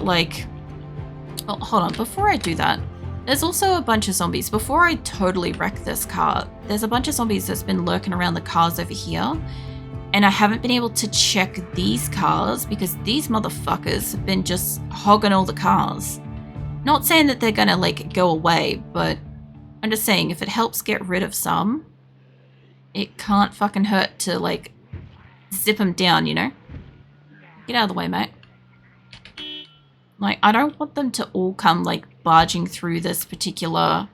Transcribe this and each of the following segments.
like... Oh, hold on. Before I do that, there's also a bunch of zombies. Before I totally wreck this car, there's a bunch of zombies that's been lurking around the cars over here. And I haven't been able to check these cars because these motherfuckers have been just hogging all the cars. Not saying that they're gonna, like, go away, but I'm just saying if it helps get rid of some, it can't fucking hurt to, like, zip them down, you know? Get out of the way, mate. Like, I don't want them to all come, like, barging through this particular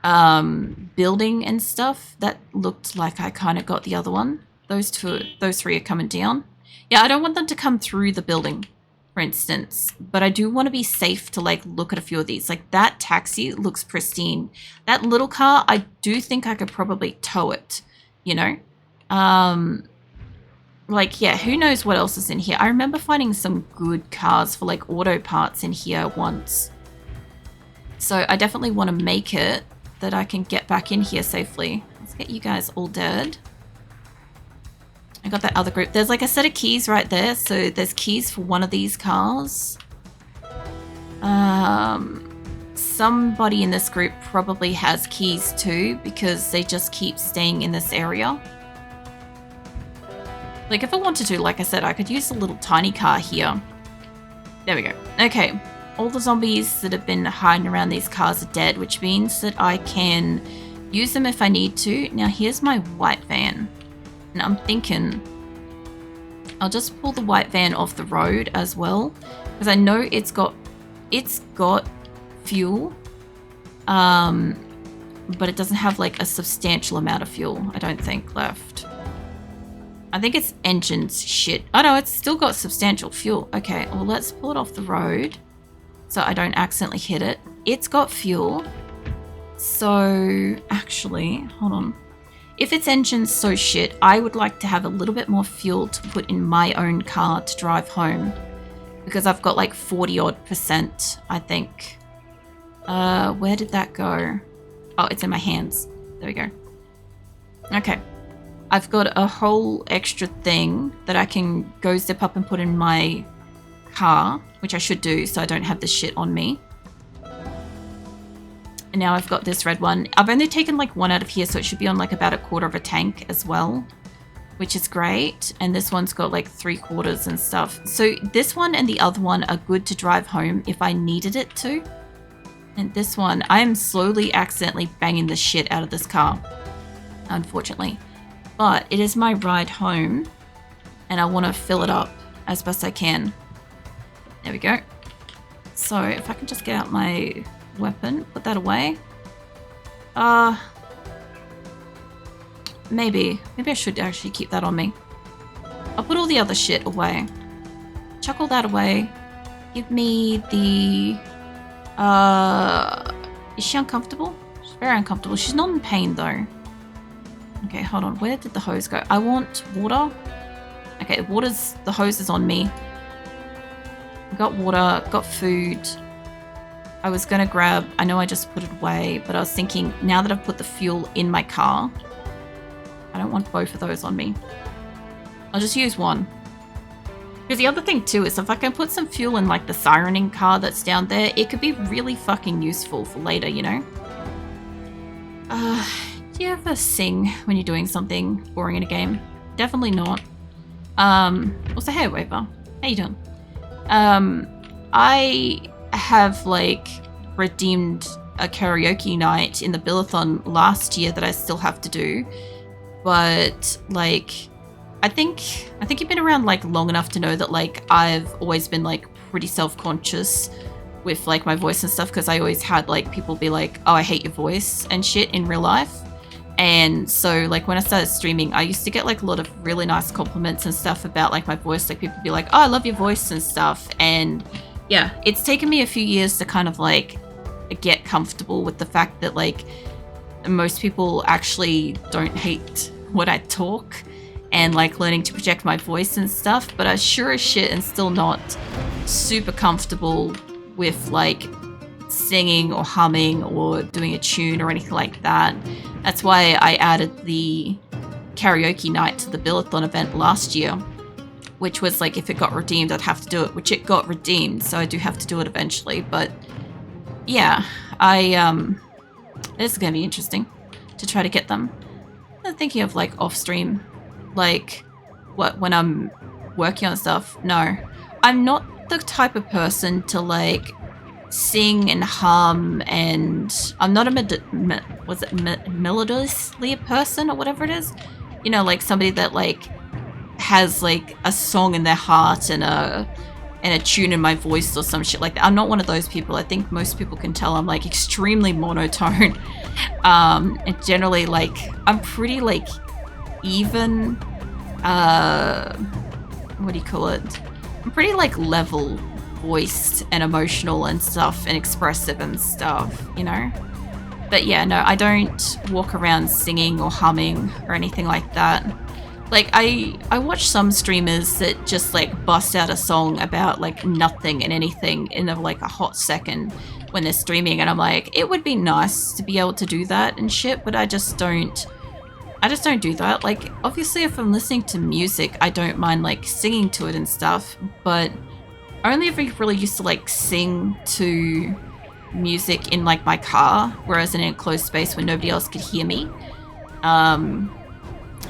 building and stuff. That looked like I kind of got the other one. Those three are coming down. Yeah, I don't want them to come through the building, for instance. But I do want to be safe to, like, look at a few of these. Like, that taxi looks pristine. That little car, I do think I could probably tow it, you know? Like, yeah, who knows what else is in here. I remember finding some good cars for, like, auto parts in here once. So I definitely want to make it that I can get back in here safely. Let's get you guys all dead. I got that other group. There's, like, a set of keys right there. So there's keys for one of these cars. Somebody in this group probably has keys too because they just keep staying in this area. Like, if I wanted to, like I said, I could use a little tiny car here. There we go. Okay. All the zombies that have been hiding around these cars are dead, which means that I can use them if I need to. Now, here's my white van. And I'm thinking I'll just pull the white van off the road as well. Because I know it's got fuel. But it doesn't have, like, a substantial amount of fuel, I don't think, left. I think it's engines shit. Oh no, it's still got substantial fuel. Okay, well, let's pull it off the road so I don't accidentally hit it. It's got fuel. So, actually, hold on. If its engine's so shit, I would like to have a little bit more fuel to put in my own car to drive home. Because I've got like 40-odd%, I think. Where did that go? Oh, it's in my hands. There we go. Okay. I've got a whole extra thing that I can go zip up and put in my car, which I should do so I don't have this shit on me. And now I've got this red one. I've only taken like one out of here, so it should be on like about 1/4 of a tank as well, which is great. And this one's got like 3/4 and stuff. So this one and the other one are good to drive home if I needed it to. And this one, I am slowly accidentally banging the shit out of this car, unfortunately. But it is my ride home, and I want to fill it up as best I can. There we go. So if I can just get out my weapon, put that away. Maybe I should actually keep that on me. I'll put all the other shit away. Chuck all that away. Give me the... Is she uncomfortable? She's very uncomfortable. She's not in pain though. Okay, hold on. Where did the hose go? I want water. Okay, the hose is on me. Got water, got food. I was gonna grab, I know I just put it away, but I was thinking now that I've put the fuel in my car, I don't want both of those on me. I'll just use one. Because the other thing too is if I can put some fuel in like the sirening car that's down there, it could be really fucking useful for later, you know? Do you ever sing when you're doing something boring in a game? Definitely not. Also, hey, Waver. How you doing? I have, like, redeemed a karaoke night in the Billathon last year that I still have to do. But, like, I think you've been around, like, long enough to know that, like, I've always been, like, pretty self-conscious with, like, my voice and stuff because I always had, like, people be like, oh, I hate your voice and shit in real life. And so, like, when I started streaming, I used to get, like, a lot of really nice compliments and stuff about, like, my voice. Like, people would be like, oh, I love your voice and stuff. And, yeah, it's taken me a few years to kind of, like, get comfortable with the fact that, like, most people actually don't hate when I talk and, like, learning to project my voice and stuff. But I sure as shit am still not super comfortable with, like, singing or humming or doing a tune or anything like that. That's why I added the karaoke night to the Billathon event last year. which was like if it got redeemed, I'd have to do it, which it got redeemed, so I do have to do it eventually. But yeah, this is gonna be interesting to try to get them. I'm thinking of like off stream, like when I'm working on stuff. No, I'm not the type of person to like sing and hum, and I'm not a melodiously person or whatever it is. You know, like somebody that like has like a song in their heart and a tune in my voice or some shit like that. I'm not one of those people. I think most people can tell I'm like extremely monotone. And generally like I'm pretty like even what do you call it? I'm pretty like level voiced and emotional and stuff and expressive and stuff, you know? But yeah, no, I don't walk around singing or humming or anything like that. Like I watch some streamers that just like bust out a song about like nothing and anything in like a hot second when they're streaming, and I'm like, it would be nice to be able to do that and shit, but I just don't do that. Like obviously if I'm listening to music, I don't mind like singing to it and stuff, but I only ever really used to like sing to music in like my car, whereas in an enclosed space where nobody else could hear me.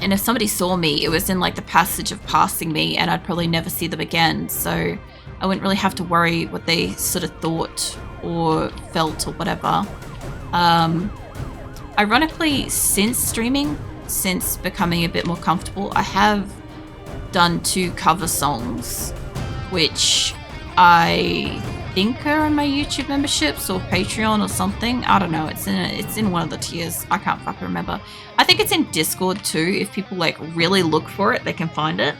And if somebody saw me, it was in like the passage of passing me, and I'd probably never see them again. So I wouldn't really have to worry what they sort of thought or felt or whatever. Ironically, since becoming a bit more comfortable, I have done 2 cover songs, which I think are in my YouTube memberships or Patreon or something. I don't know. It's in one of the tiers. I can't fucking remember. I think it's in Discord too. If people like really look for it, they can find it.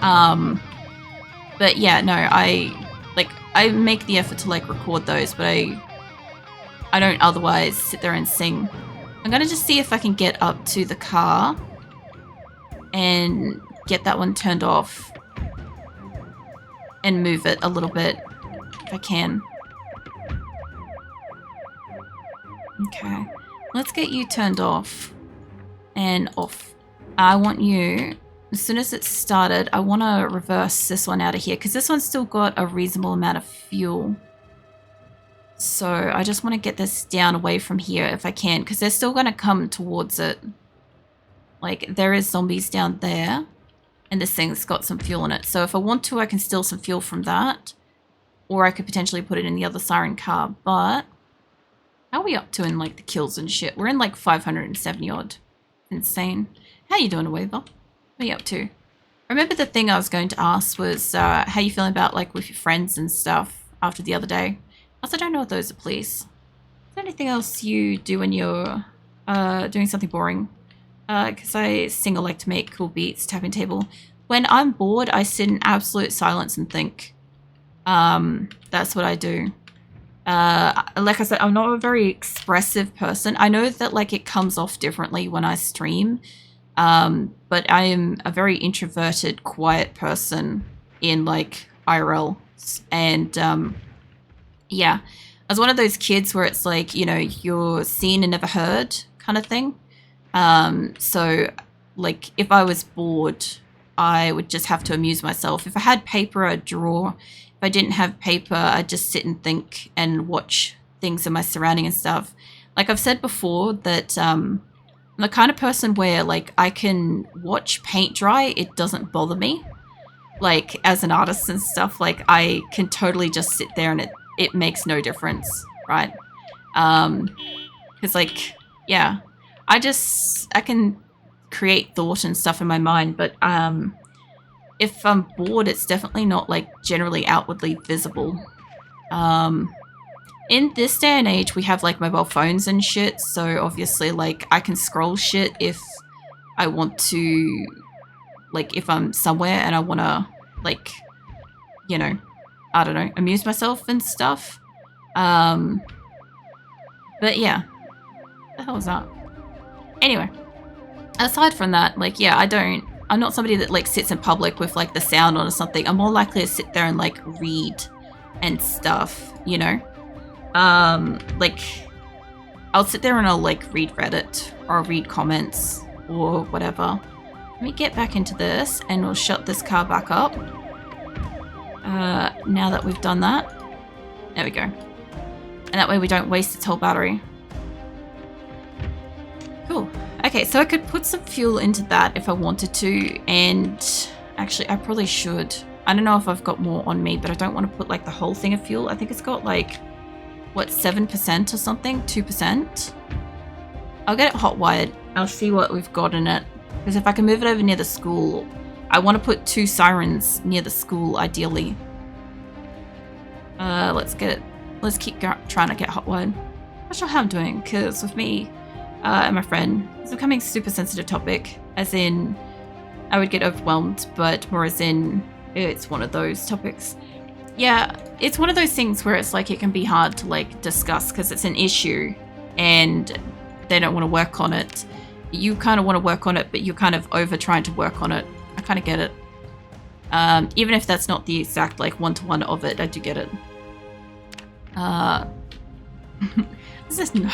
But yeah, no, I make the effort to like record those, but I don't otherwise sit there and sing. I'm gonna just see if I can get up to the car and get that one turned off and move it a little bit if I can. Okay, let's get you turned off and off. I want you, as soon as it's started, I want to reverse this one out of here because this one's still got a reasonable amount of fuel. So I just want to get this down away from here if I can, because they're still going to come towards it. Like there is zombies down there and this thing's got some fuel in it. So if I want to, I can steal some fuel from that, or I could potentially put it in the other siren car. But how are we up to in like the kills and shit? We're in like 570 odd. Insane. How you doing, Weaver? What are you up to? I remember the thing I was going to ask was how you feeling about like with your friends and stuff after the other day. I also don't know what those are, please. Is there anything else you do when you're doing something boring? Because I sing or like to make cool beats, tapping table. When I'm bored, I sit in absolute silence and think. That's what I do. Like I said, I'm not a very expressive person. I know that like it comes off differently when I stream, but I am a very introverted, quiet person in like IRL. And yeah, I was one of those kids where it's like, you know, you're seen and never heard kind of thing. So like if I was bored, I would just have to amuse myself. If I had paper, I'd draw. If I didn't have paper, I'd just sit and think and watch things in my surrounding and stuff. Like I've said before that I'm the kind of person where like I can watch paint dry. It doesn't bother me. Like as an artist and stuff, like I can totally just sit there and it makes no difference, right? Because like, yeah, I can create thought and stuff in my mind, but if I'm bored, it's definitely not like generally outwardly visible. In this day and age, we have like mobile phones and shit, so obviously like I can scroll shit if I want to, like if I'm somewhere and I want to like, you know, I don't know, amuse myself and stuff. But yeah, what the hell was that? Anyway, aside from that, like, yeah, I'm not somebody that like sits in public with like the sound on or something. I'm more likely to sit there and like read and stuff, you know? Like I'll sit there and I'll like read Reddit or read comments or whatever. Let me get back into this and we'll shut this car back up. Now that we've done that. There we go. And that way we don't waste its whole battery. Cool. Okay, so I could put some fuel into that if I wanted to, and actually I probably should. I don't know if I've got more on me, but I don't want to put like the whole thing of fuel. I think it's got like, what, 7% or something? 2%? I'll get it hot wired. I'll see what we've got in it. Because if I can move it over near the school, I want to put 2 sirens near the school, ideally. Let's keep trying to get hot wired. Not sure how I'm doing, because with me and my friend, it's becoming a super sensitive topic. As in, I would get overwhelmed, but more as in, it's one of those topics. Yeah, it's one of those things where it's like it can be hard to like discuss because it's an issue and they don't want to work on it. You kind of want to work on it, but you're kind of over trying to work on it. I kind of get it. Even if that's not the exact like one-to-one of it, I do get it. This is no.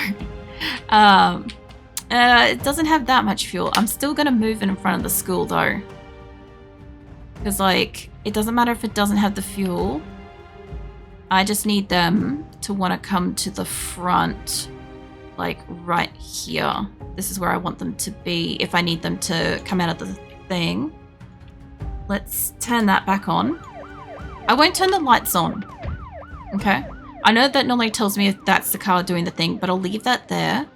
It doesn't have that much fuel. I'm still gonna move it in front of the school though. Because like, it doesn't matter if it doesn't have the fuel. I just need them to want to come to the front, like right here. This is where I want them to be if I need them to come out of the thing. Let's turn that back on. I won't turn the lights on. Okay. I know that normally tells me if that's the car doing the thing, but I'll leave that there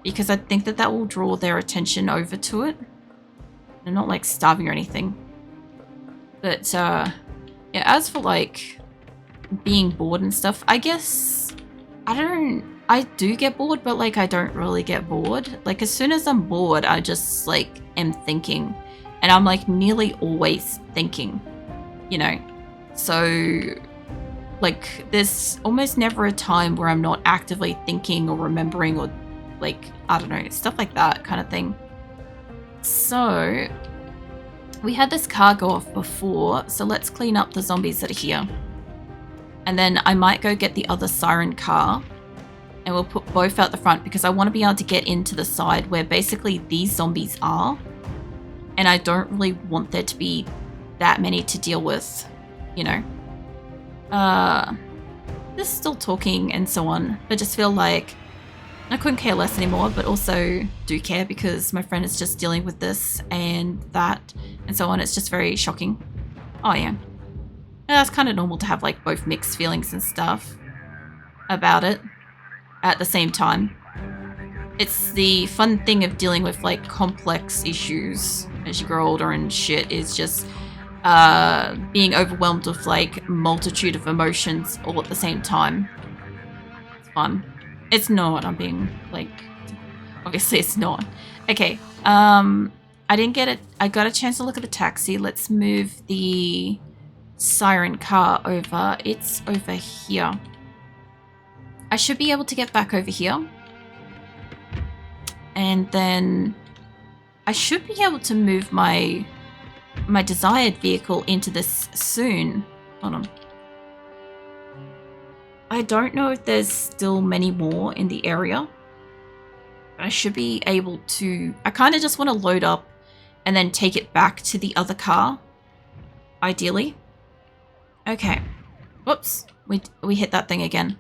because I think that that will draw their attention over to it. They're not like starving or anything. But yeah, as for like being bored and stuff, I guess I do get bored, but like I don't really get bored. Like as soon as I'm bored, I just like am thinking, and I'm like nearly always thinking, you know. So like there's almost never a time where I'm not actively thinking or remembering or like, I don't know, stuff like that kind of thing. So we had this car go off before, so let's clean up the zombies that are here. And then I might go get the other siren car and we'll put both out the front because I want to be able to get into the side where basically these zombies are. And I don't really want there to be that many to deal with, you know. This is still talking and so on, but just feel like I couldn't care less anymore, but also do care because my friend is just dealing with this and that and so on. It's just very shocking. Oh yeah. That's kind of normal to have like both mixed feelings and stuff about it at the same time. It's the fun thing of dealing with like complex issues as you grow older and shit, is just being overwhelmed with like multitude of emotions all at the same time. It's fun. It's not. I'm being like, obviously it's not. Okay. I didn't get it. I got a chance to look at the taxi. Let's move the siren car over. It's over here. I should be able to get back over here. And then I should be able to move my desired vehicle into this soon. Hold on. I don't know if there's still many more in the area. But I should be able to... I kind of just want to load up and then take it back to the other car. Ideally. Okay. Whoops. We hit that thing again.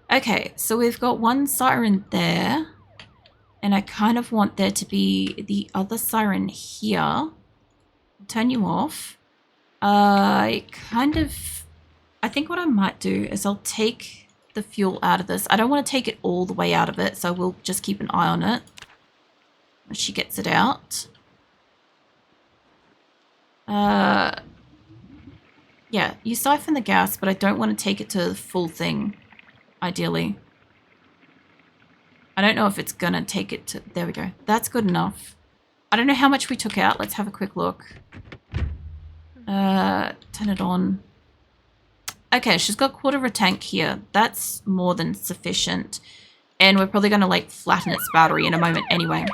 Okay, so we've got one siren there. And I kind of want there to be the other siren here. I'll turn you off. I think what I might do is I'll take the fuel out of this. I don't want to take it all the way out of it, so we'll just keep an eye on it when she gets it out. Yeah, you siphon the gas, but I don't want to take it to the full thing, ideally. I don't know if it's gonna take it to... There we go. That's good enough. I don't know how much we took out. Let's have a quick look. Turn it on. Okay, she's got a quarter of a tank here. That's more than sufficient. And we're probably gonna like flatten its battery in a moment anyway.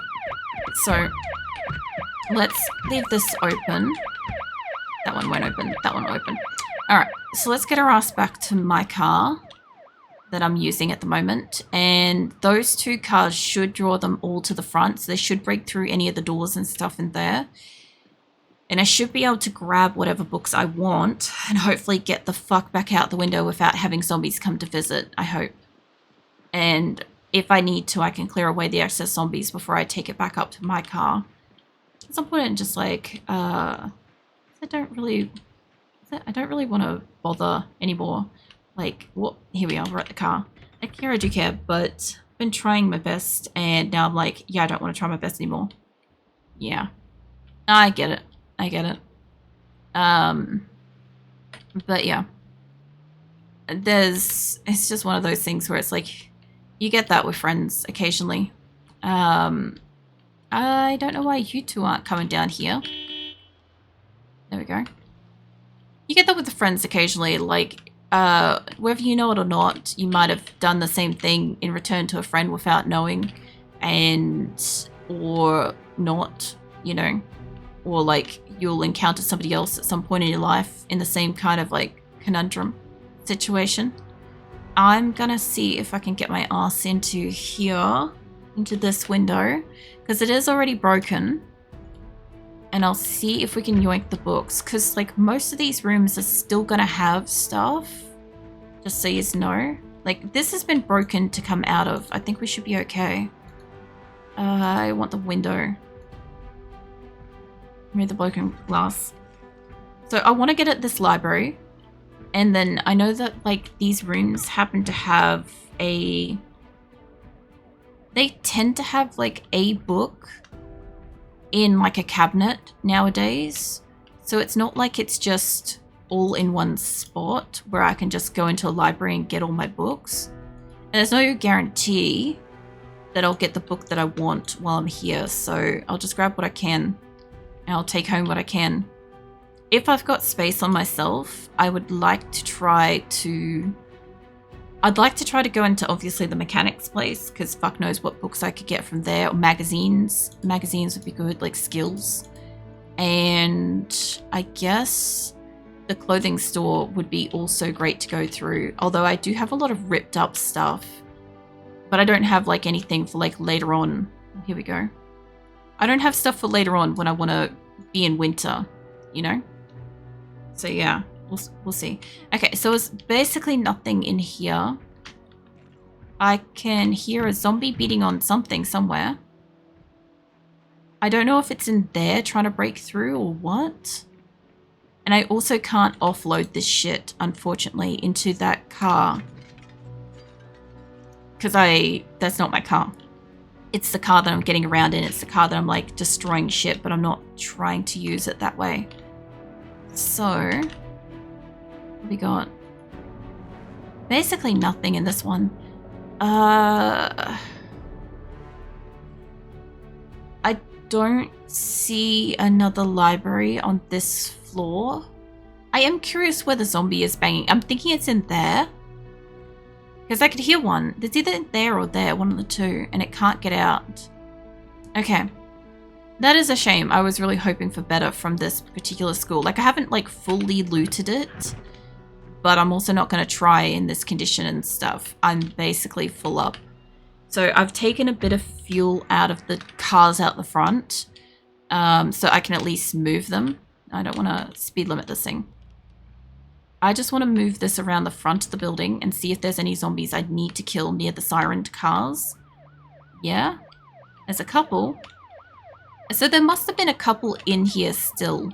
So let's leave this open. That one won't open. That one will open. Alright, so let's get our ass back to my car that I'm using at the moment, and those two cars should draw them all to the front, so they should break through any of the doors and stuff in there. And I should be able to grab whatever books I want and hopefully get the fuck back out the window without having zombies come to visit, I hope. And if I need to, I can clear away the excess zombies before I take it back up to my car. At some point, just like, I don't really want to bother anymore. Like, what? Here we are, we're at the car. Like, yeah, I do care, but I've been trying my best, and now I'm like, yeah, I don't want to try my best anymore. Yeah. I get it. I get it. But yeah. It's just one of those things where it's like, you get that with friends occasionally. I don't know why you two aren't coming down here. There we go. You get that with the friends occasionally, like, whether you know it or not, you might have done the same thing in return to a friend without knowing, or not, you know, or like you'll encounter somebody else at some point in your life in the same kind of like conundrum situation. I'm gonna see if I can get my ass into here, into this window, because it is already broken. And I'll see if we can yoink the books, because like most of these rooms are still gonna have stuff, just so you know. Like this has been broken to come out of. I think we should be okay. I want the window. Remove the broken glass. So I want to get at this library, and then I know that like these rooms happen to have they tend to have like a book in like a cabinet nowadays. So it's not like it's just all in one spot where I can just go into a library and get all my books. And there's no guarantee that I'll get the book that I want while I'm here. So I'll just grab what I can and I'll take home what I can. If I've got space on myself, I'd like to try to go into obviously the mechanic's place, because fuck knows what books I could get from there, or magazines. Magazines would be good, like skills. And I guess the clothing store would be also great to go through, although I do have a lot of ripped up stuff, but I don't have like anything for like later on. Here we go. I don't have stuff for later on when I want to be in winter, you know? So yeah, we'll see. Okay, so it's basically nothing in here. I can hear a zombie beating on something somewhere. I don't know if it's in there trying to break through or what. And I also can't offload this shit, unfortunately, into that car. Because that's not my car. It's the car that I'm getting around in. It's the car that I'm like destroying shit, but I'm not trying to use it that way. So, what we got? Basically nothing in this one. I don't see another library on this floor. I am curious where the zombie is banging. I'm thinking it's in there, because I could hear one. It's either there or there, one of the two, and it can't get out. Okay. That is a shame. I was really hoping for better from this particular school. Like, I haven't, like, fully looted it, but I'm also not going to try in this condition and stuff. I'm basically full up. So I've taken a bit of fuel out of the cars out the front, so I can at least move them. I don't want to speed limit this thing. I just want to move this around the front of the building and see if there's any zombies I'd need to kill near the sirened cars. Yeah, there's a couple. So there must have been a couple in here still.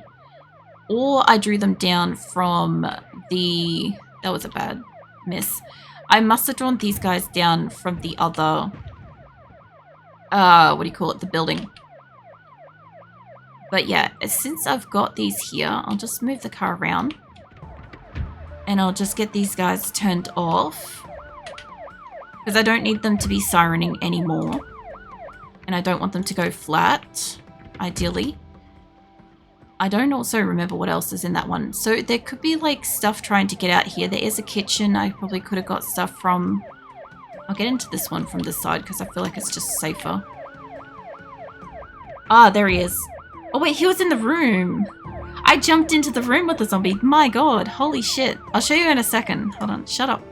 Or I drew them down from the... That was a bad miss. I must have drawn these guys down from the other... what do you call it? The building. But yeah, since I've got these here, I'll just move the car around. And I'll just get these guys turned off. Because I don't need them to be sirening anymore. And I don't want them to go flat, ideally. I don't also remember what else is in that one. So there could be like stuff trying to get out here. There is a kitchen. I probably could have got stuff from... I'll get into this one from this side because I feel like it's just safer. Ah, there he is. Oh wait, he was in the room. I jumped into the room with the zombie. My god, holy shit. I'll show you in a second. Hold on, shut up.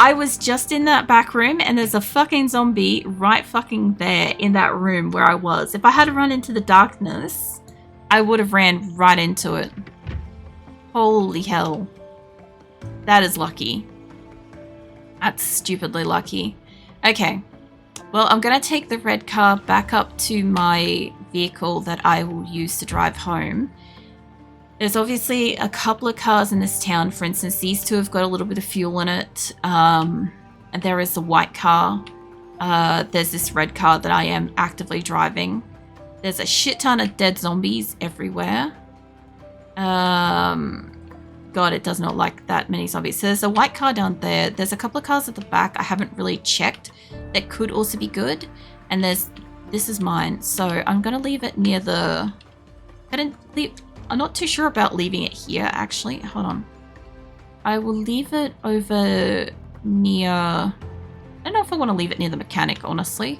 I was just in that back room and there's a fucking zombie right fucking there in that room where I was. If I had run into the darkness, I would have ran right into it. Holy hell. That is lucky. That's stupidly lucky. Okay. Well, I'm going to take the red car back up to my vehicle that I will use to drive home. There's obviously a couple of cars in this town. For instance, these two have got a little bit of fuel in it. And there is a white car. There's this red car that I am actively driving. There's a shit ton of dead zombies everywhere. God, it does not like that many zombies. So there's a white car down there. There's a couple of cars at the back I haven't really checked that could also be good. And this is mine. So I'm going to leave it near the... I'm not too sure about leaving it here, actually. Hold on. I will leave it over near... I don't know if I want to leave it near the mechanic, honestly.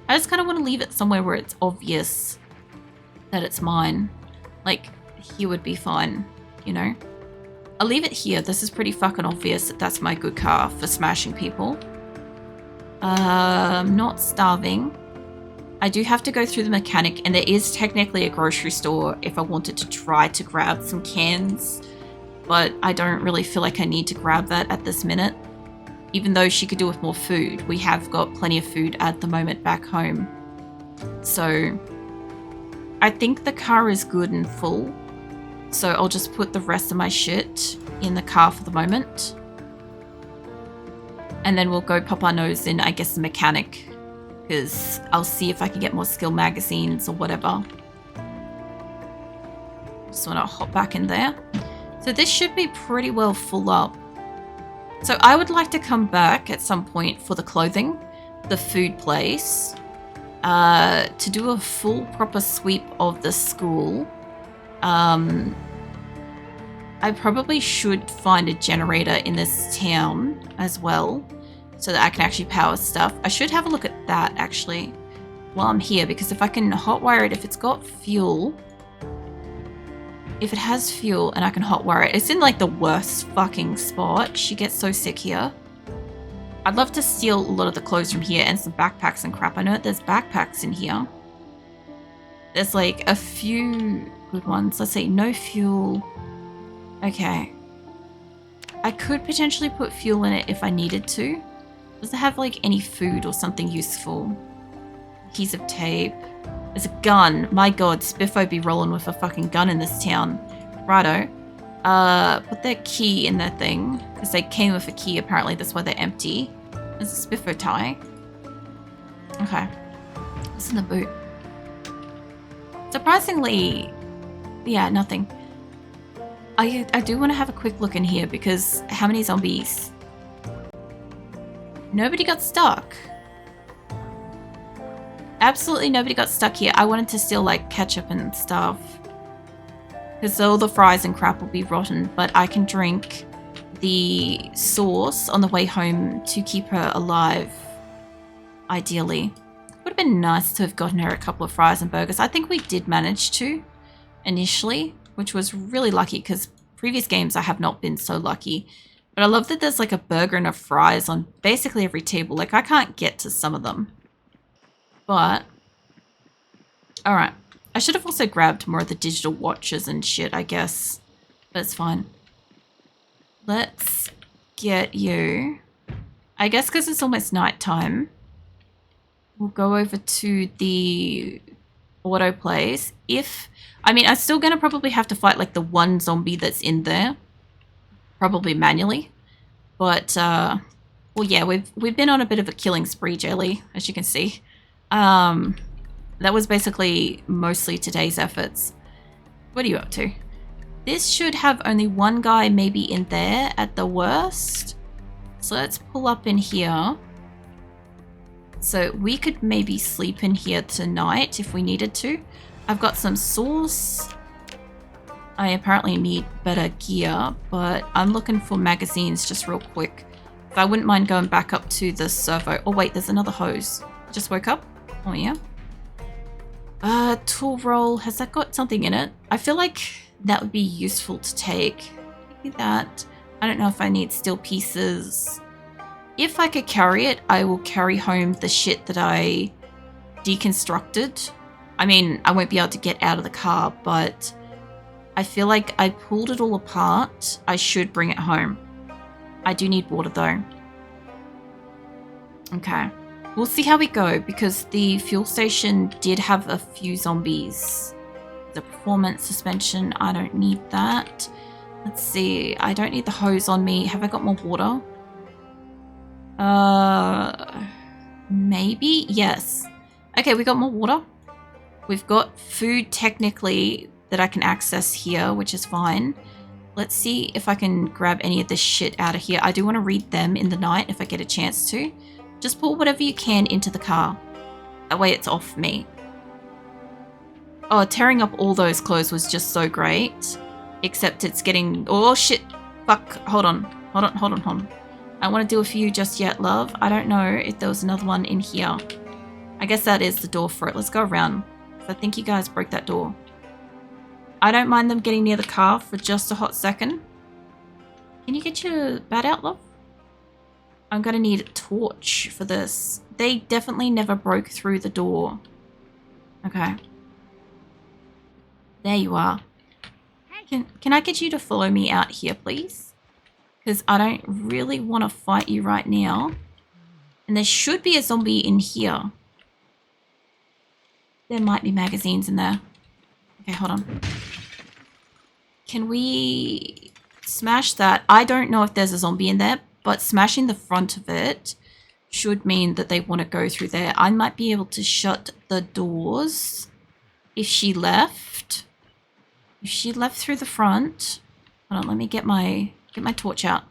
I just kind of want to leave it somewhere where it's obvious that it's mine. Like, here would be fine, you know? I'll leave it here. This is pretty fucking obvious that that's my good car for smashing people. I'm not starving. I do have to go through the mechanic, and there is technically a grocery store if I wanted to try to grab some cans, but I don't really feel like I need to grab that at this minute. Even though she could do with more food. We have got plenty of food at the moment back home. So I think the car is good and full. So I'll just put the rest of my shit in the car for the moment. And then we'll go pop our nose in, I guess, the mechanic. Because I'll see if I can get more skill magazines or whatever. Just want to hop back in there. So this should be pretty well full up. So I would like to come back at some point for the clothing, the food place, to do a full proper sweep of the school. I probably should find a generator in this town as well, so that I can actually power stuff. I should have a look at that actually while I'm here, because if I can hotwire it, if it's got fuel, if it has fuel and I can hotwire it, it's in like the worst fucking spot. She gets so sick here. I'd love to steal a lot of the clothes from here and some backpacks and crap. I know there's backpacks in here. There's like a few good ones. Let's see, no fuel. Okay. I could potentially put fuel in it if I needed to. Does it have like any food or something useful? Piece of tape. There's a gun. My god, Spiffo be rolling with a fucking gun in this town. Righto. Put their key in their thing. Because they came with a key, apparently. That's why they're empty. There's a Spiffo tie. Okay. What's in the boot? Surprisingly... yeah, nothing. I do want to have a quick look in here, because how many zombies? Nobody got stuck. Absolutely nobody got stuck here. I wanted to steal like ketchup and stuff, because all the fries and crap will be rotten, but I can drink the sauce on the way home to keep her alive, ideally. Would have been nice to have gotten her a couple of fries and burgers. I think we did manage to initially, which was really lucky, because previous games I have not been so lucky. But I love that there's like a burger and a fries on basically every table. Like I can't get to some of them. But, alright. I should have also grabbed more of the digital watches and shit, I guess. But it's fine. Let's get you. I guess because it's almost nighttime, we'll go over to the auto place. I mean, I'm still going to probably have to fight like the one zombie that's in there. Probably manually. But, well, yeah, we've been on a bit of a killing spree, Jelly, as you can see. That was basically mostly today's efforts. What are you up to? This should have only one guy maybe in there at the worst. So let's pull up in here. So we could maybe sleep in here tonight if we needed to. I've got some sauce. I apparently need better gear, but I'm looking for magazines just real quick. If I wouldn't mind going back up to the servo. Oh wait, there's another hose. Just woke up. Oh yeah. Tool roll. Has that got something in it? I feel like that would be useful to take. Maybe that. I don't know if I need steel pieces. if I could carry it, I will carry home the shit that I deconstructed. I mean, I won't be able to get out of the car, but I feel like I pulled it all apart. I should bring it home. I do need water though. Okay. We'll see how we go, because the fuel station did have a few zombies. The performance suspension, I don't need that. Let's see, I don't need the hose on me. Have I got more water? Maybe? Yes. Okay, we got more water. We've got food technically that I can access here, which is fine. Let's see if I can grab any of this shit out of here. I do want to read them in the night if I get a chance to. Just put whatever you can into the car. That way it's off me. Oh, tearing up all those clothes was just so great. Except it's getting... Oh, shit. Fuck. Hold on. Hold on. I want to do a few just yet, love. I don't know if there was another one in here. I guess that is the door for it. Let's go around. I think you guys broke that door. I don't mind them getting near the car for just a hot second. Can you get your bat out, love? I'm going to need a torch for this. They definitely never broke through the door. Okay. There you are. Can I get you to follow me out here, please? Because I don't really want to fight you right now. And there should be a zombie in here. There might be magazines in there. Okay, hold on. Can we smash that? I don't know if there's a zombie in there, but smashing the front of it should mean that they want to go through there. I might be able to shut the doors if she left. If she left through the front. Hold on, let me get my torch out.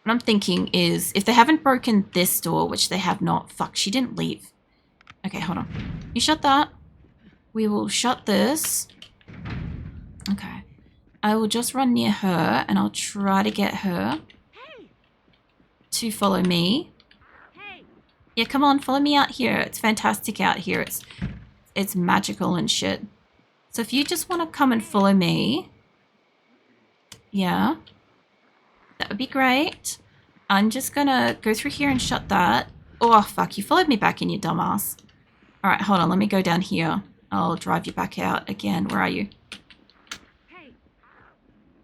What I'm thinking is, if they haven't broken this door, which they have not, fuck, she didn't leave. Okay, hold on. You shut that. We will shut this. Okay. I will just run near her and I'll try to get her to follow me. Yeah, come on, follow me out here. It's fantastic out here. It's magical and shit. So if you just want to come and follow me, yeah, that would be great. I'm just gonna go through here and shut that. Oh, fuck, you followed me back in, you dumbass. All right, hold on, let me go down here. I'll drive you back out again. Where are you? Hey.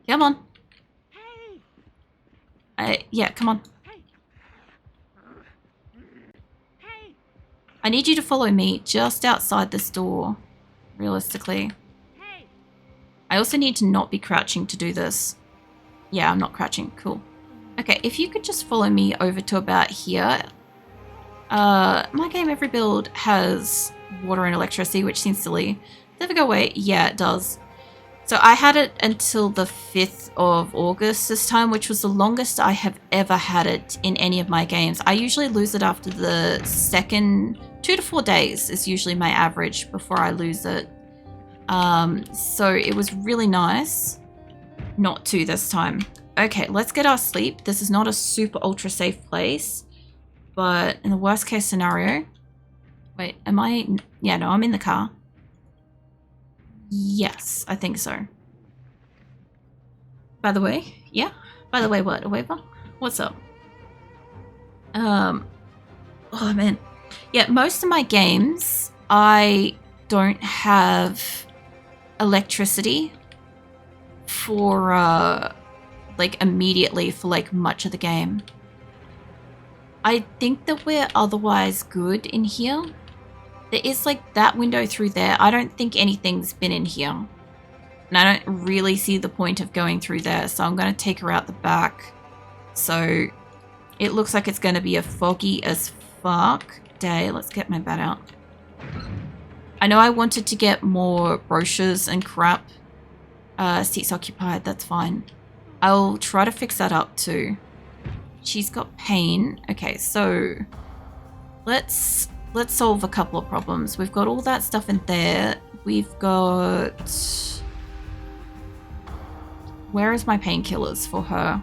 Come on. Hey. Yeah, come on. Hey. I need you to follow me just outside this door, realistically. Hey. I also need to not be crouching to do this. Yeah, I'm not crouching. Cool. Okay, if you could just follow me over to about here. My game every build has water and electricity, which seems silly. Does it go away? Yeah, it does. So I had it until the 5th of August this time, which was the longest I have ever had it in any of my games. I usually lose it after the second 2 to 4 days is usually my average before I lose it. So it was really nice not to this time. Okay, let's get our sleep. This is not a super ultra safe place, but in the worst case scenario, wait, am I? Yeah, no, I'm in the car. Yes, I think so. By the way, yeah. By the way, what, Weaver? What's up? Oh man. Yeah, most of my games, I don't have electricity for, like, immediately for, like, much of the game. I think that we're otherwise good in here. There is, like, that window through there. I don't think anything's been in here. And I don't really see the point of going through there, so I'm going to take her out the back. So it looks like it's going to be a foggy as fuck day. Let's get my bat out. I know I wanted to get more brochures and crap. Seats occupied, that's fine. I'll try to fix that up too. She's got pain. Okay, so let's solve a couple of problems. We've got all that stuff in there. We've got... Where is my painkillers for her?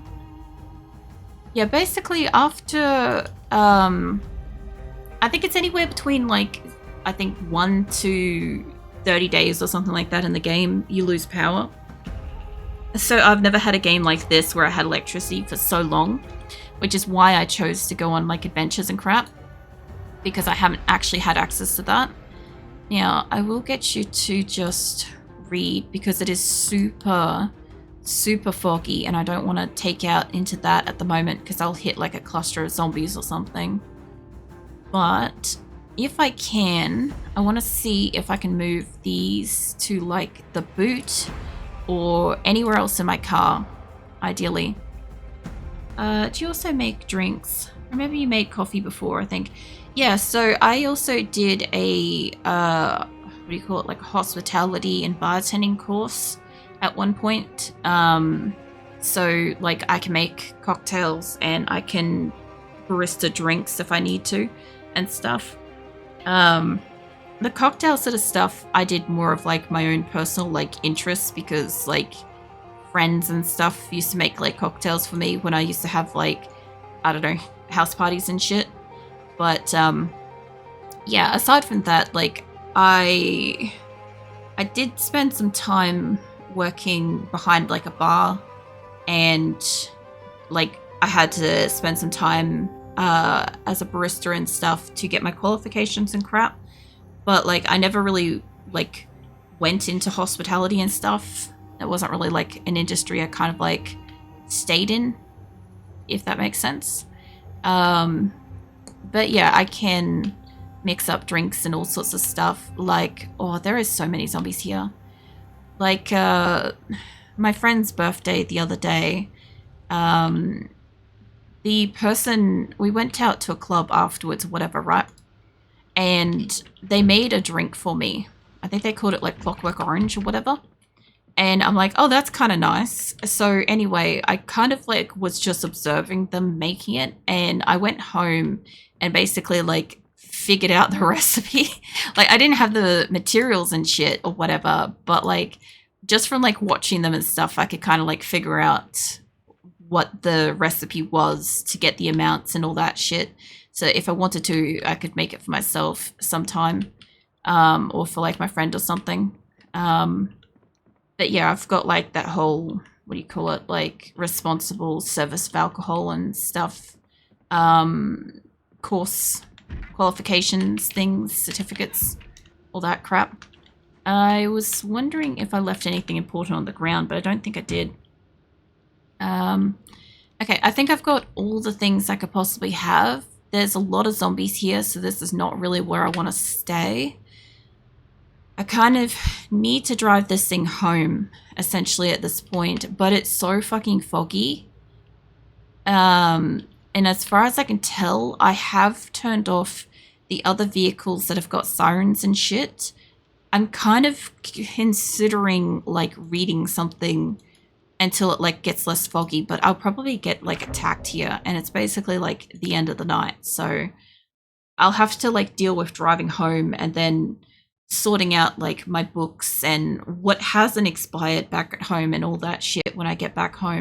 Yeah, basically after... I think it's anywhere between, like, I think 1 to 30 days or something like that in the game, you lose power. So I've never had a game like this where I had electricity for so long. which is why I chose to go on like adventures and crap, because I haven't actually had access to that. Now, I will get you to just read because it is super, super foggy and I don't want to take out into that at the moment because I'll hit like a cluster of zombies or something. But if I can, I want to see if I can move these to like the boot or anywhere else in my car, ideally. Do you also make drinks? Remember you made coffee before, I think. Yeah, so I also did a, what do you call it, like a hospitality and bartending course at one point. So like I can make cocktails and I can barista drinks if I need to and stuff. The cocktail sort of stuff I did more of like my own personal like interests because like friends and stuff used to make like cocktails for me when I used to have like, I don't know, house parties and shit. But yeah, aside from that, like I did spend some time working behind like a bar, and like I had to spend some time as a barista and stuff to get my qualifications and crap. But like I never really like went into hospitality and stuff. It wasn't really like an industry I kind of like stayed in, if that makes sense. But yeah, I can mix up drinks and all sorts of stuff. Like, oh, there is so many zombies here. Like, my friend's birthday the other day, the person, we went out to a club afterwards, whatever, right? And they made a drink for me. I think they called it like Clockwork Orange or whatever. And I'm like, oh, that's kind of nice. So anyway, I kind of like was just observing them making it. And I went home and basically like figured out the recipe. Like I didn't have the materials and shit or whatever, but like just from like watching them and stuff, I could kind of like figure out what the recipe was to get the amounts and all that shit. So if I wanted to, I could make it for myself sometime, or for like my friend or something. But yeah, I've got like that whole, what do you call it, like responsible service of alcohol and stuff, course qualifications, things, certificates, all that crap. I was wondering if I left anything important on the ground, but I don't think I did. Okay, I think I've got all the things I could possibly have. There's a lot of zombies here, so this is not really where I want to stay. I kind of need to drive this thing home, essentially, at this point, but it's so fucking foggy. And as far as I can tell, I have turned off the other vehicles that have got sirens and shit. I'm kind of considering, like, reading something until it, like, gets less foggy, but I'll probably get, like, attacked here, and it's basically, like, the end of the night, so I'll have to, like, deal with driving home and then sorting out like my books and what hasn't expired back at home and all that shit when I get back home.